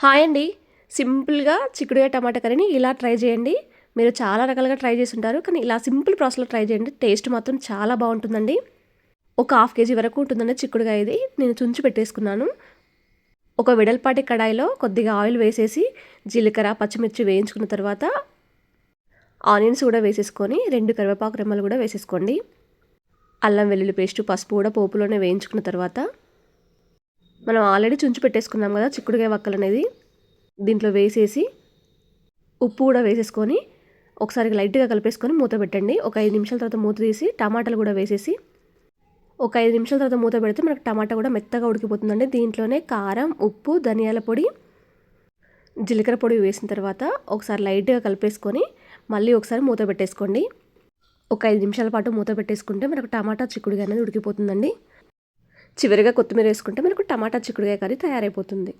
Hi అండి. సింపుల్‌గా చిక్కుడుకాయ టమాటా కర్రీని ఇలా ట్రై చేయండి. మీరు చాలా రకాలుగా ట్రై చేసుంటారు. కానీ ఇలా సింపుల్ ప్రాసెస్‌లో ట్రై చేయండి. టేస్ట్ మాత్రం చాలా బావుంటుందండి. ఒక హాఫ్ కేజీ వరకు ఉంటుందండి చిక్కుడుకాయ ఇది. నేను తుంచి పెట్టేసుకున్నాను. ఒక వెడల్పాటి కడాయిలో కొద్దిగా ఆయిల్ వేసేసి జీలకర్ర, పచ్చిమిర్చి వేయించుకున్న తర్వాత ఆనియన్స్ కూడా వేసేసుకొని 2 కరివేపాకు రెమ్మలు కూడా వేసేసుకోండి. అల్లం వెల్లుల్లి పేస్టు, పసుపు కూడా పోపులోనే వేయించుకున్న తర్వాత మనం ఆల్రెడీ చుంచి పెట్టేసుకున్నాం కదా చిక్కుడుకాయ వక్కలనేది దీంట్లో వేసేసి ఉప్పు కూడా వేసేసుకొని ఒకసారి లైట్గా కలిపేసుకొని మూత పెట్టండి. ఒక 5 నిమిషాల తర్వాత మూత తీసి టమాటాలు కూడా వేసేసి ఒక 5 నిమిషాల తర్వాత మూత పెడితే మనకు టమాటా కూడా మెత్తగా ఉడికిపోతుందండి. దీంట్లోనే కారం, ఉప్పు, ధనియాల పొడి, జీలకర్ర పొడి వేసిన తర్వాత ఒకసారి లైట్గా కలిపేసుకొని మళ్ళీ ఒకసారి మూత పెట్టేసుకోండి. ఒక 5 నిమిషాల పాటు మూత పెట్టేసుకుంటే మనకు టమాటా చిక్కుడుకాయ అనేది ఉడికిపోతుందండి. చివరిగా కొత్తిమీర వేసుకుంటే మనకు టమాటా చిక్కుడుకాయ కర్రీ తయారైపోతుంది.